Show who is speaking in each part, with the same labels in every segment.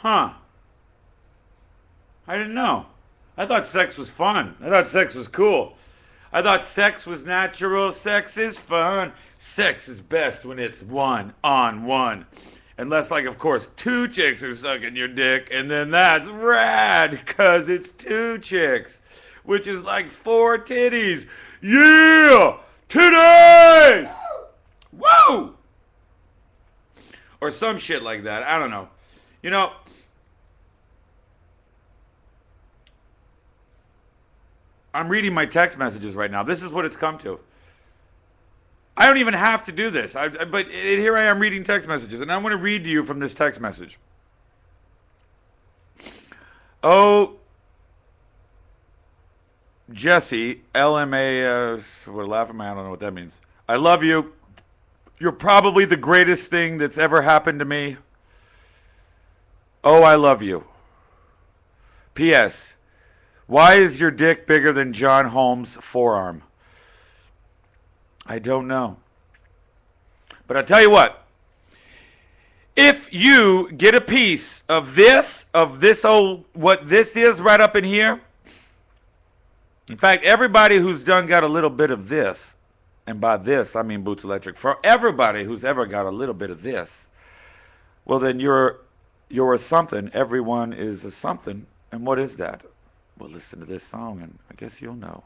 Speaker 1: Huh. I didn't know. I thought sex was fun. I thought sex was cool. I thought sex was natural. Sex is fun. Sex is best when it's one-on-one. Unless, like, of course, two chicks are sucking your dick, and then that's rad, because it's two chicks, which is like 4 titties. Yeah! Titties! Woo! Or some shit like that. I don't know. You know, I'm reading my text messages right now. This is what it's come to. I don't even have to do this. But here I am reading text messages. And I want to read to you from this text message. Oh, Jesse, LMA, we're laughing. I don't know what that means. I love you. You're probably the greatest thing that's ever happened to me. Oh, I love you. P.S. Why is your dick bigger than John Holmes' forearm? I don't know. But I'll tell you what. If you get a piece of this old, what this is right up in here. In fact, everybody who's done got a little bit of this. And by this, I mean Boots Electric. For everybody who's ever got a little bit of this. Well, then you're a something. Everyone is a something. And what is that? Well, listen to this song and I guess you'll know.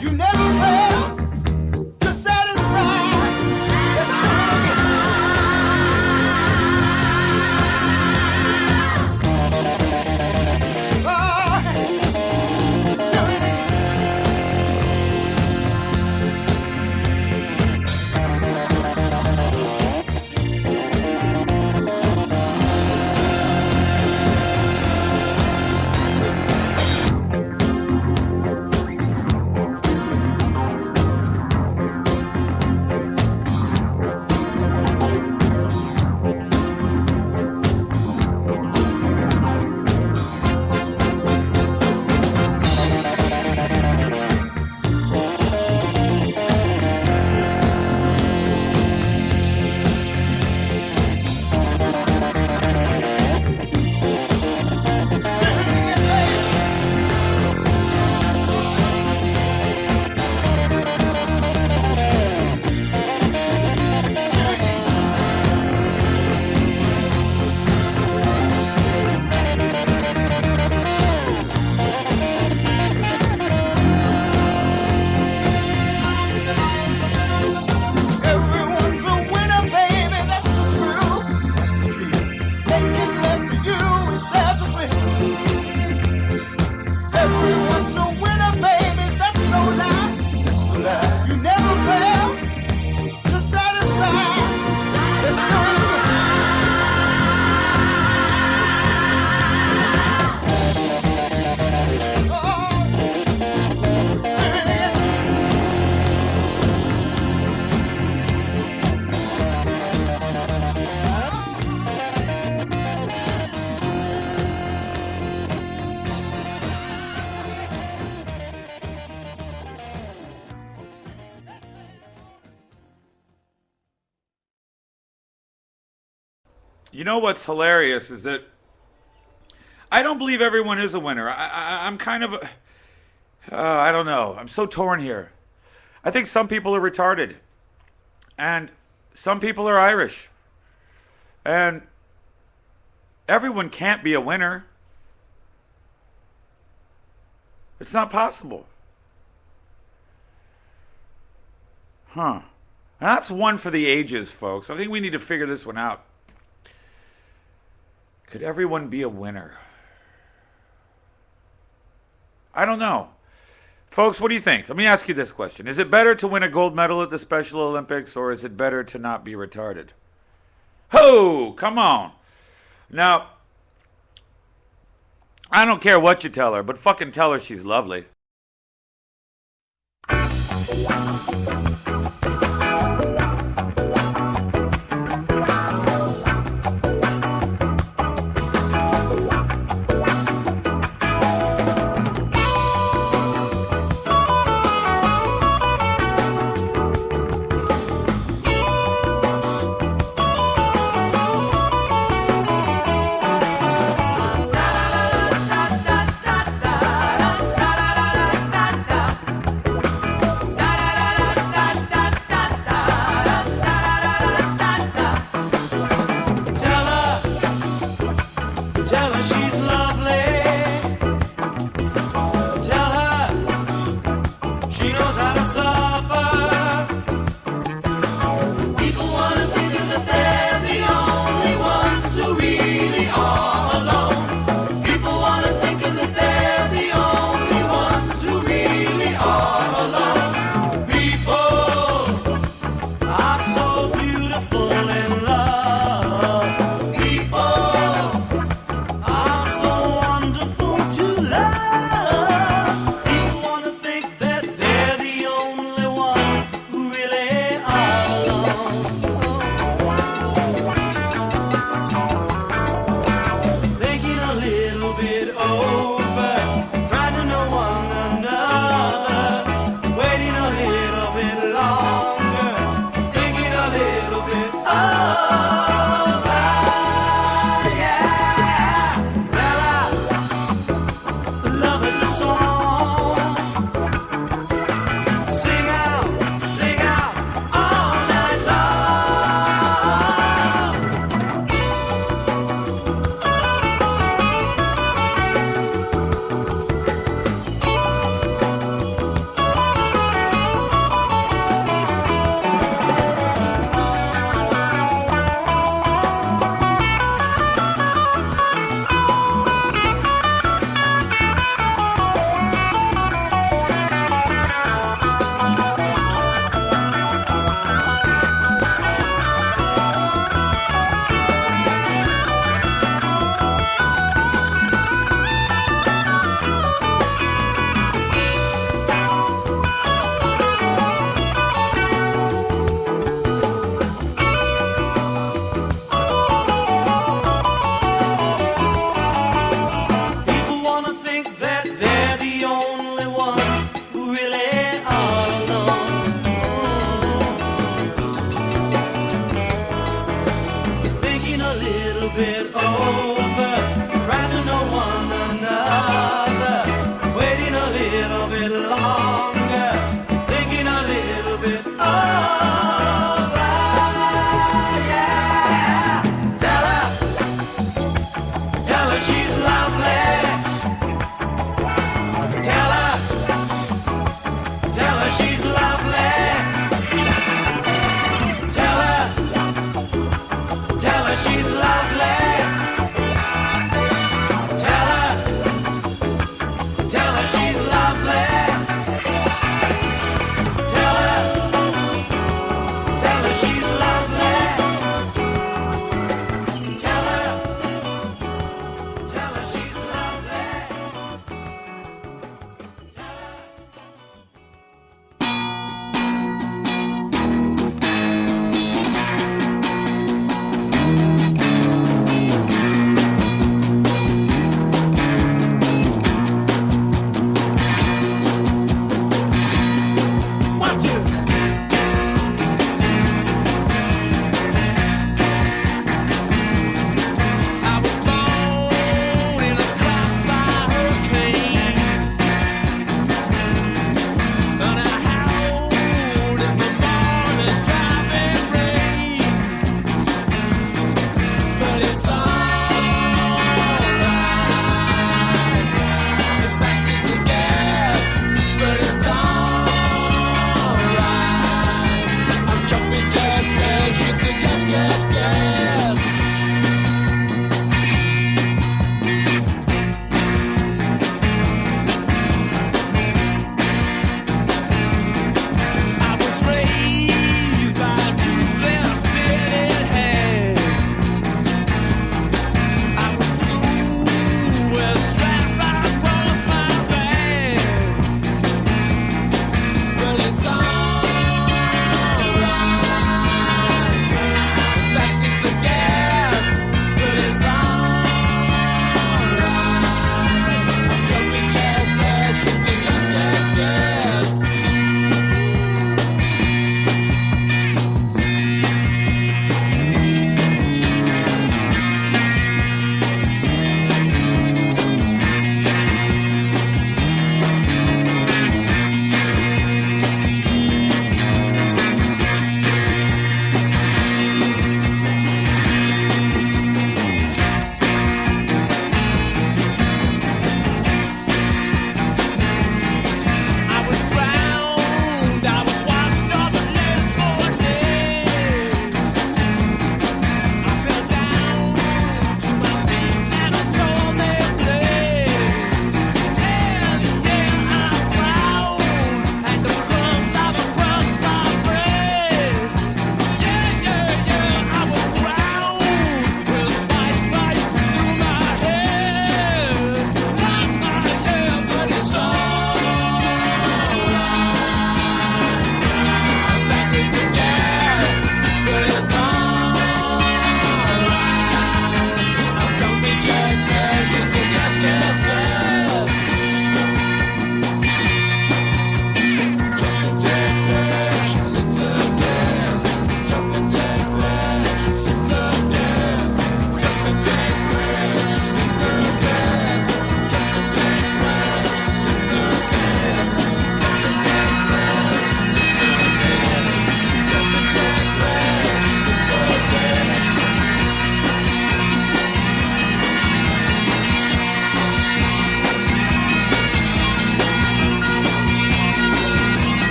Speaker 2: You never fail to satisfy.
Speaker 1: You know what's hilarious is that I don't believe everyone is a winner. I'm kind of, I don't know. I'm so torn here. I think some people are retarded, and some people are Irish, and everyone can't be a winner. It's not possible. Huh. And that's one for the ages, folks. I think we need to figure this one out. Could everyone be a winner? I don't know. Folks, what do you think? Let me ask you this question. Is it better to win a gold medal at the Special Olympics, or is it better to not be retarded? Ho! Come on. Now, I don't care what you tell her, but fucking tell her she's lovely.